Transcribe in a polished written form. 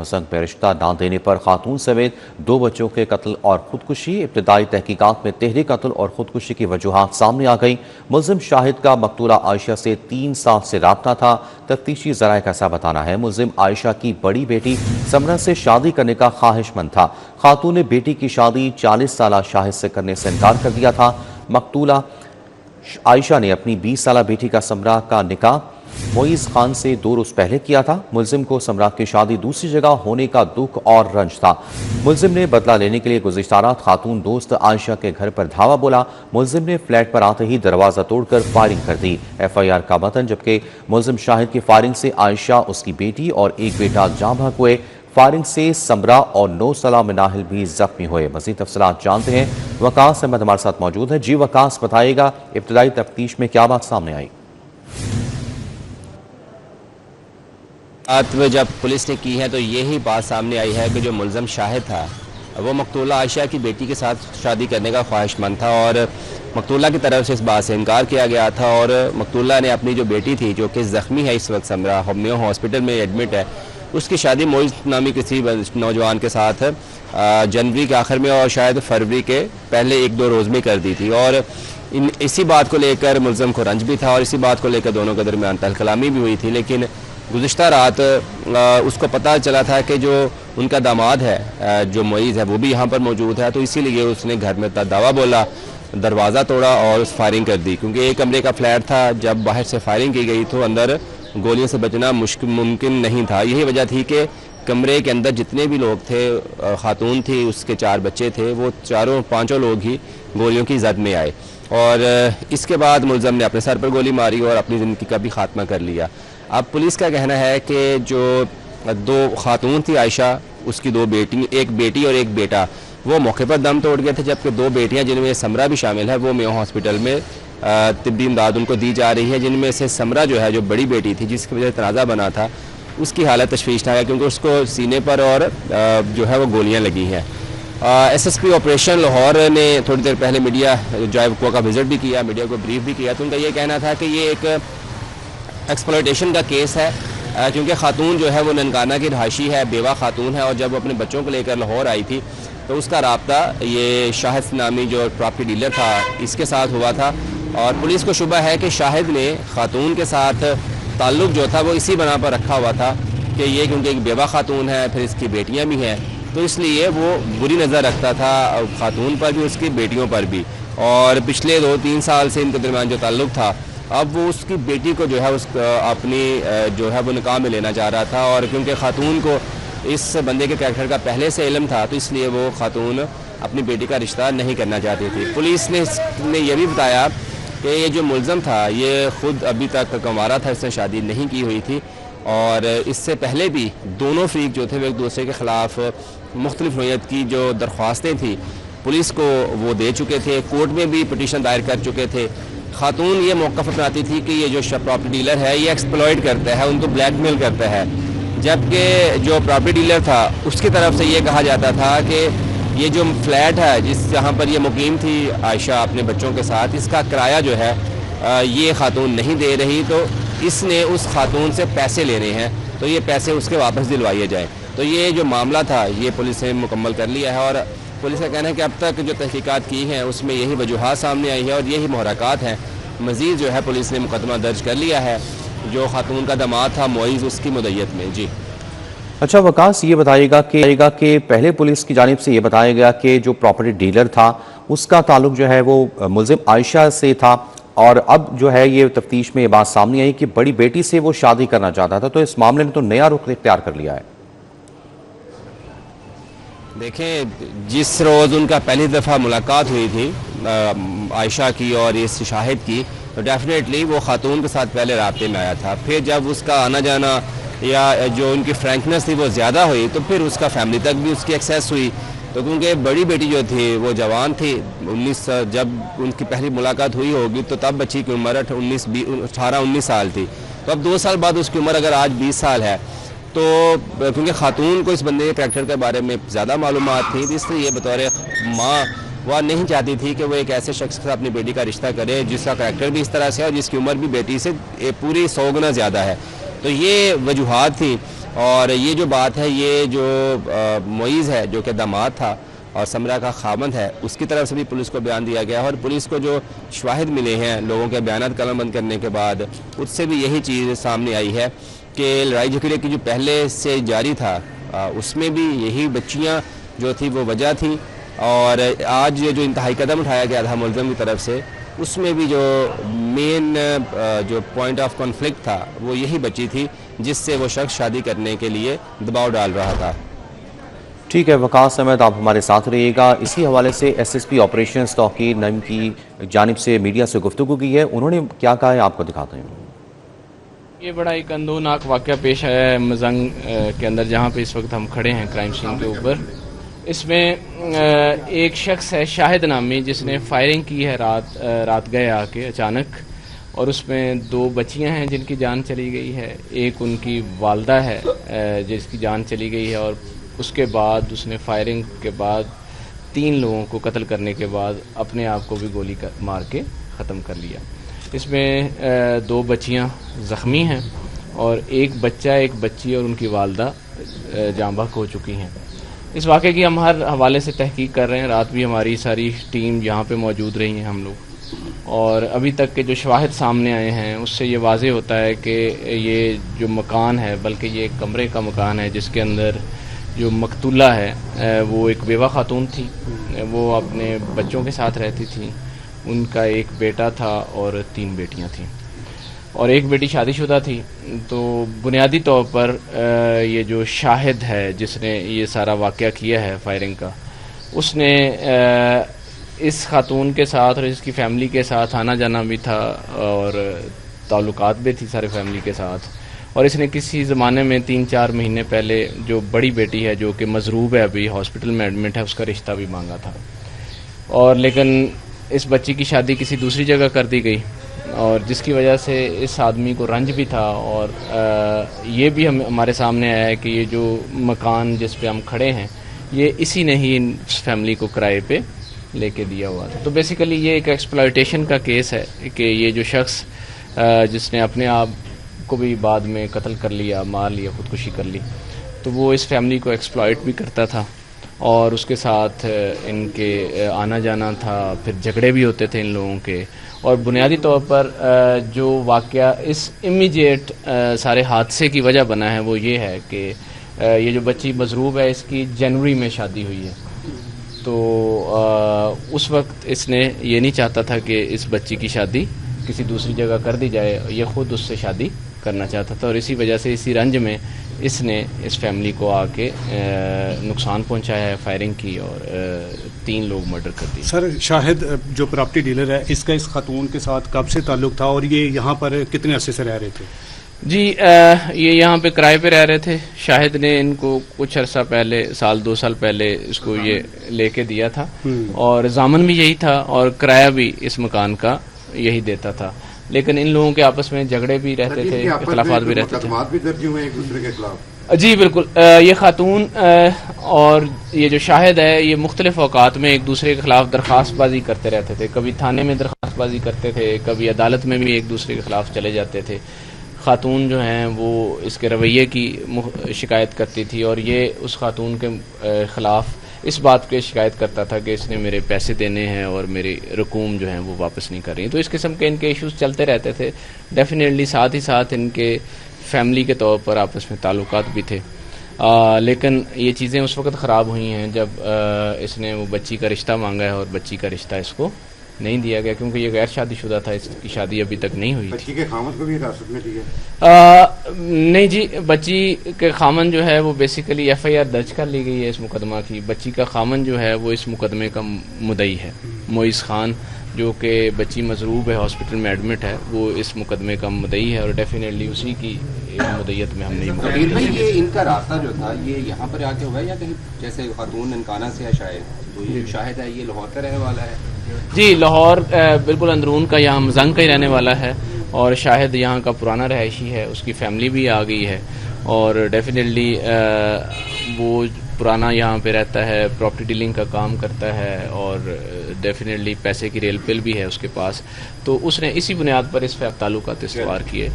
भसक में रिश्ता न देने पर खातून समेत 2 बच्चों के कत्ल और खुदकुशी। इब्तदाई तहकीकात में तहरीक कत्ल और खुदकुशी की वजूहात सामने आ गई। मुल्जिम शाहिद का मकतूला आयशा से 3 साल से राब्ता था। तफ्तीशी ज़राए का ऐसा बताना है मुल्जिम आयशा की बड़ी बेटी समरा से शादी करने का ख्वाहिशमंद था। खातून ने बेटी की शादी 40 साल शाहिद से करने से इनकार कर दिया था। मकतूला आयशा ने अपनी 20 साल बेटी का समरा का निकाह मोइज़ खान से 2 रोज़ पहले किया था। मुल्जिम को समरा की शादी दूसरी जगह होने का दुख और रंज था। मुल्जिम ने बदला लेने के लिए गुज़िश्ता रात खातून दोस्त आयशा के घर पर धावा बोला। मुल्जिम ने फ्लैट पर आते ही दरवाज़ा तोड़कर फायरिंग कर दी। FIR का मतन, जबकि मुल्जिम शाहिद की फायरिंग से आयशा, उसकी बेटी और एक बेटा जाँ बहक हुए। फायरिंग से समरा और 9 साला मिनाहिल भी जख्मी हुए। मज़ीद तफसीलात जानते हैं, वकास अहमद हमारे साथ मौजूद है। जी वकास, बताइएगा इब्तदाई तफ्तीश में क्या बात सामने आई? बात जब पुलिस ने की है तो यही बात सामने आई है कि जो मुल्ज़म शाहिद था वो मकतूला आयशा की बेटी के साथ शादी करने का ख्वाहिशमंद था और मकतूला की तरफ से इस बात से इनकार किया गया था। और मकतूला ने अपनी जो बेटी थी, जो कि ज़ख्मी है इस वक्त, समरा मेयो हॉस्पिटल में एडमिट है, उसकी शादी मोइज़ नामी किसी नौजवान के साथ जनवरी के आखिर में और शायद फरवरी के पहले 1-2 रोज़ में कर दी थी। और इसी बात को लेकर मुल्ज़म को रंज भी था और इसी बात को लेकर दोनों के दरमियान तहलकलामी भी हुई थी। लेकिन गुज़िश्ता रात उसको पता चला था कि जो उनका दामाद है, जो मोइज़ है, वो भी यहाँ पर मौजूद है, तो इसीलिए उसने घर में दावा बोला, दरवाज़ा तोड़ा और फायरिंग कर दी। क्योंकि एक कमरे का फ्लैट था, जब बाहर से फायरिंग की गई तो अंदर गोलियों से बचना मुमकिन नहीं था। यही वजह थी कि कमरे के अंदर जितने भी लोग थे, खातून थी, उसके 4 बच्चे थे, वो 4-5 लोग ही गोलियों की जद में आए। और इसके बाद मुल्ज़म ने अपने सर पर गोली मारी और अपनी ज़िंदगी का भी खात्मा कर लिया। अब पुलिस का कहना है कि जो 2 खातून थी आयशा, उसकी 2 बेटी, एक बेटी और एक बेटा, वो मौके पर दम तोड़ गए थे, जबकि 2 बेटियां जिनमें समरा भी शामिल है वो मेयो हॉस्पिटल में तिब्बी इमदाद उनको दी जा रही है। जिनमें से समरा जो है, जो बड़ी बेटी थी, जिसकी वजह से तनाज़ा बना था, उसकी हालत तशवीशनाक है क्योंकि उसको सीने पर और जो है वो गोलियाँ लगी हैं। SSP ऑपरेशन लाहौर ने थोड़ी देर पहले मीडिया जो का विज़िट भी किया, मीडिया को ब्रीफ भी किया, तो उनका ये कहना था कि ये एक एक्सप्लॉयटेशन का केस है, क्योंकि खातून जो है वो ननकाना की रहायशी है, बेवा खातून है, और जब वो अपने बच्चों को लेकर लाहौर आई थी तो उसका राब्ता ये शाहिद नामी जो प्रॉपर्टी डीलर था इसके साथ हुआ था। और पुलिस को शुबा है कि शाहिद ने खातून के साथ ताल्लुक़ जो था वो इसी बना पर रखा हुआ था कि ये क्योंकि एक बेवा खातून है, फिर इसकी बेटियाँ भी हैं, तो इसलिए वो बुरी नज़र रखता था खातून पर भी, उसकी बेटियों पर भी। और पिछले 2-3 साल से इनके दरमियान जो ताल्लुक़ था, अब वो उसकी बेटी को जो है अपनी जो है वो निकाह में लेना चाह रहा था। और क्योंकि खातून को इस बंदे के कैरेक्टर का पहले से इल्म था, तो इसलिए वो खातून अपनी बेटी का रिश्ता नहीं करना चाहती थी। पुलिस ने यह भी बताया कि ये जो मुल्ज़म था ये ख़ुद अभी तक कंवारा था, इसने शादी नहीं की हुई थी, और इससे पहले भी दोनों फ़रीक जो थे वो एक दूसरे के ख़िलाफ़ मुख्तलिफ़ नौइयत की जो दरख्वास्तें थी पुलिस को वो दे चुके थे, कोर्ट में भी पिटीशन दायर कर चुके थे। खातून ये मौक़िफ़ अपनाती थी कि ये जो प्रॉपर्टी डीलर है ये एक्सप्लॉइट करता है, उनको ब्लैकमेल करता है, जबकि जो प्रॉपर्टी डीलर था उसकी तरफ से ये कहा जाता था कि ये जो फ्लैट है जहाँ पर ये मुकीम थी आयशा अपने बच्चों के साथ, इसका किराया जो है ये खातून नहीं दे रही, तो इसने उस खातून से पैसे लेने हैं, तो ये पैसे उसके वापस दिलवाए जाएँ। तो ये जो मामला था ये पुलिस ने मुकम्मल कर लिया है, और पुलिस का कहना है कि अब तक जो तहकीकात की हैं उसमें यही वजूहात सामने आई है और यही मुहरकात हैं। मज़ीद जो है पुलिस ने मुकदमा दर्ज कर लिया है जो खातून का दामाद था मोइज़, उसकी मुद्दत में। जी अच्छा वकास, ये बताइएगा कि पहले पुलिस की जानिब से ये बताया गया कि जो प्रॉपर्टी डीलर था उसका ताल्लुक जो है वो मुल्ज़िम आयशा से था, और अब जो है ये तफ्तीश में ये बात सामने आई कि बड़ी बेटी से वो शादी करना चाहता था, तो इस मामले में तो नया रुख इख्तियार कर लिया है। देखें, जिस रोज़ उनका पहली दफ़ा मुलाकात हुई थी आयशा की और इस शाहिद की, तो डेफिनेटली वो खातून के साथ पहले राब्ते में आया था। फिर जब उसका आना जाना या जो उनकी फ्रैंकनेस थी वो ज़्यादा हुई, तो फिर उसका फैमिली तक भी उसकी एक्सेस हुई। तो क्योंकि बड़ी बेटी जो थी वो जवान थी, 19 जब उनकी पहली मुलाकात हुई होगी तो तब बच्ची की उम्र 18-19 साल थी। तो अब 2 साल बाद उसकी उम्र अगर आज 20 साल है, तो क्योंकि खातून को इस बंदे के कैरेक्टर के बारे में ज़्यादा मालूमात थी, इसलिए ये बतौर माँ वह नहीं चाहती थी कि वो एक ऐसे शख्स के साथ अपनी बेटी का रिश्ता करे जिसका कैरेक्टर भी इस तरह से है और जिसकी उम्र भी बेटी से पूरी 100 गुना ज़्यादा है। तो ये वजूहात थी اور یہ جو بات ہے یہ جو معیز ہے جو کہ داماد تھا اور سمرہ کا خاوند ہے اس کی طرف سے بھی پولیس کو بیان دیا گیا اور پولیس کو جو شواہد ملے ہیں لوگوں کے بیانات قلم بند کرنے کے بعد اس سے بھی یہی چیز سامنے آئی ہے کہ لڑائی جھگڑے کی جو پہلے سے جاری تھا اس میں بھی یہی بچیاں جو تھی وہ وجہ تھی اور آج جو انتہائی قدم اٹھایا گیا تھا ملزم کی طرف سے اس میں بھی جو مین جو پوائنٹ آف کانفلکٹ تھا وہ یہی بچی تھی جس سے وہ شخص شادی کرنے کے لیے دباؤ ڈال رہا تھا۔ ٹھیک ہے وقاص احمد، آپ ہمارے ساتھ رہیے گا۔ اسی حوالے سے ایس ایس پی آپریشنز توقیر نعیم کی جانب سے میڈیا سے گفتگو کی ہے، انہوں نے کیا کہا ہے آپ کو دکھاتے ہیں۔ یہ بڑا ایک اندوناک واقعہ پیش آیا ہے مزنگ کے اندر جہاں پہ اس وقت ہم کھڑے ہیں کرائم سین کے اوپر۔ اس میں ایک شخص ہے شاہد نامی جس نے فائرنگ کی ہے رات گئے آ کے اچانک، اور اس میں 2 بچیاں ہیں جن کی جان چلی گئی ہے، ایک ان کی والدہ ہے جس کی جان چلی گئی ہے، اور اس کے بعد اس نے فائرنگ کے بعد 3 لوگوں کو قتل کرنے کے بعد اپنے آپ کو بھی گولی مار کے ختم کر لیا۔ اس میں 2 بچیاں زخمی ہیں اور ایک بچہ ایک بچی اور ان کی والدہ جاں بحق ہو چکی ہیں۔ اس واقعے کی ہم ہر حوالے سے تحقیق کر رہے ہیں، رات بھی ہماری ساری ٹیم یہاں پہ موجود رہی ہیں ہم لوگ، اور ابھی تک کے جو شواہد سامنے آئے ہیں اس سے یہ واضح ہوتا ہے کہ یہ جو مکان ہے بلکہ یہ ایک کمرے کا مکان ہے جس کے اندر جو مقتولہ ہے وہ ایک بیوہ خاتون تھی، وہ اپنے بچوں کے ساتھ رہتی تھی، ان کا ایک بیٹا تھا اور 3 بیٹیاں تھیں اور ایک بیٹی شادی شدہ تھی۔ تو بنیادی طور پر یہ جو شاہد ہے جس نے یہ سارا واقعہ کیا ہے فائرنگ کا، اس نے اس خاتون کے ساتھ اور اس کی فیملی کے ساتھ آنا جانا بھی تھا اور تعلقات بھی تھی سارے فیملی کے ساتھ، اور اس نے کسی زمانے میں 3-4 مہینے پہلے جو بڑی بیٹی ہے جو کہ مضروب ہے ابھی ہاسپٹل میں ایڈمٹ ہے اس کا رشتہ بھی مانگا تھا، اور لیکن اس بچی کی شادی کسی دوسری جگہ کر دی گئی، اور جس کی وجہ سے اس آدمی کو رنج بھی تھا، اور یہ بھی ہمارے سامنے آیا ہے کہ یہ جو مکان جس پہ ہم کھڑے ہیں یہ اسی نے ہی اس فیملی کو کرائے پہ لے کے دیا ہوا تھا۔ تو بیسیکلی یہ ایک ایکسپلائٹیشن کا کیس ہے کہ یہ جو شخص جس نے اپنے آپ کو بھی بعد میں قتل کر لیا، مار لیا، خودکشی کر لی، تو وہ اس فیملی کو ایکسپلائٹ بھی کرتا تھا اور اس کے ساتھ ان کے آنا جانا تھا، پھر جھگڑے بھی ہوتے تھے ان لوگوں کے، اور بنیادی طور پر جو واقعہ اس امیجیٹ سارے حادثے کی وجہ بنا ہے وہ یہ ہے کہ یہ جو بچی مضروب ہے اس کی جنوری میں شادی ہوئی ہے، تو اس وقت اس نے یہ نہیں چاہتا تھا کہ اس بچی کی شادی کسی دوسری جگہ کر دی جائے، یہ خود اس سے شادی کرنا چاہتا تھا، اور اسی وجہ سے اسی رنج میں اس نے اس فیملی کو آ کے نقصان پہنچایا ہے، فائرنگ کی اور 3 لوگ مرڈر کر دیے۔ سر شاہد جو پراپرٹی ڈیلر ہے اس کا اس خاتون کے ساتھ کب سے تعلق تھا اور یہ یہاں پر کتنے عرصے سے رہ رہے تھے؟ جی یہ یہاں پہ کرائے پہ رہ رہے تھے، شاہد نے ان کو کچھ عرصہ پہلے 2 سال پہلے اس کو یہ لے کے دیا تھا، اور ضامن بھی یہی تھا اور کرایہ بھی اس مکان کا یہی دیتا تھا، لیکن ان لوگوں کے آپس میں جھگڑے بھی رہتے تھے، اختلافات بھی رہتے تھے۔ مقدمات بھی درج ہوئے ایک دوسرے کے خلاف؟ جی بالکل، یہ خاتون اور یہ جو شاہد ہے یہ مختلف اوقات میں ایک دوسرے کے خلاف درخواست بازی کرتے رہتے تھے، کبھی تھانے میں درخواست بازی کرتے تھے، کبھی عدالت میں بھی ایک دوسرے کے خلاف چلے جاتے تھے۔ خاتون جو ہیں وہ اس کے رویے کی شکایت کرتی تھی اور یہ اس خاتون کے خلاف اس بات کی شکایت کرتا تھا کہ اس نے میرے پیسے دینے ہیں اور میری رقوم جو ہیں وہ واپس نہیں کر رہی، تو اس قسم کے ان کے ایشوز چلتے رہتے تھے۔ ڈیفینیٹلی ساتھ ہی ساتھ ان کے فیملی کے طور پر آپس میں تعلقات بھی تھے، لیکن یہ چیزیں اس وقت خراب ہوئی ہیں جب اس نے وہ بچی کا رشتہ مانگا ہے اور بچی کا رشتہ اس کو نہیں دیا گیا، کیونکہ یہ غیر شادی شدہ تھا، اس کی شادی ابھی تک نہیں ہوئی تھی۔ بچی کے خامد کو بھی حراست میں لیا؟ نہیں جی، بچی کے خامن جو ہے وہ بیسیکلی FIR درج کر لی گئی ہے اس مقدمہ کی۔ بچی کا خامن جو ہے وہ اس مقدمے کا مدعی ہے، معیز خان، جو کہ بچی مضروب ہے، ہاسپٹل میں ایڈمٹ ہے، وہ اس مقدمے کا مدعی ہے، اور ڈیفینیٹلی اسی کی مدعیت میں ہم نے طویل بھائی یہ ان کا راستہ جو تھا یہ یہاں پر آ کے ہوا ہے یا کہیں جیسے خاتون ننکانہ سے ہے شاید، تو یہ شاہد ہے یہ لاہور کا رہنے والا ہے؟ جی لاہور بالکل اندرون کا، یہاں مزنگ کا ہی رہنے والا ہے، اور شاہد یہاں کا پرانا رہائشی ہے، اس کی فیملی بھی آ گئی ہے، اور ڈیفینیٹلی وہ پرانا یہاں پہ رہتا ہے، پراپرٹی ڈیلنگ کا کام کرتا ہے، اور ڈیفینیٹلی پیسے کی ریل پل بھی ہے اس کے پاس، تو اس نے اسی بنیاد پر اس پہ تعلقات استوار کیے۔